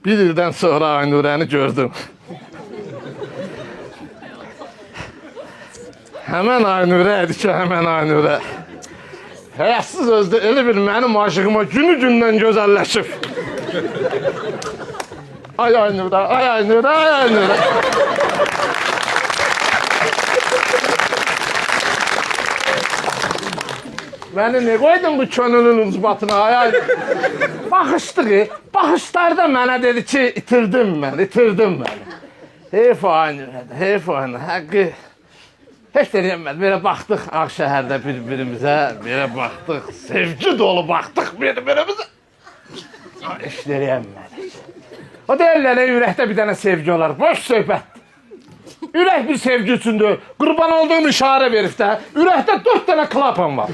Bir ildən sonra Aynurəni gördüm. Həmən Aynurə idi ki, həmən Aynurə. Həyətsiz özdə elə bir mənim aşığıma günü-gündən gözəlləşib. Ay Aynurə, ay Aynurə, ay Aynurə. Məni ne qoydun bu könlünün uzbatına, ay Aynurə? Baxışdı, baxışlarda mənə dedi ki, itirdim mən. Heyf o Aynurədə, heyf o Aynurədə, həqqi. Heç də deyəmədi, belə baxdıq Ağşəhərdə bir-birimizə, belə baxdıq, sevgi dolu baxdıq bir-birimizə. Heç də deyəmədik. O deyirlər, ürəkdə bir dənə sevgi olar, boş söhbət. Ürək bir sevgi üçündür, qurban olduğum işarə verib də, ürəkdə 4 dənə klapan var.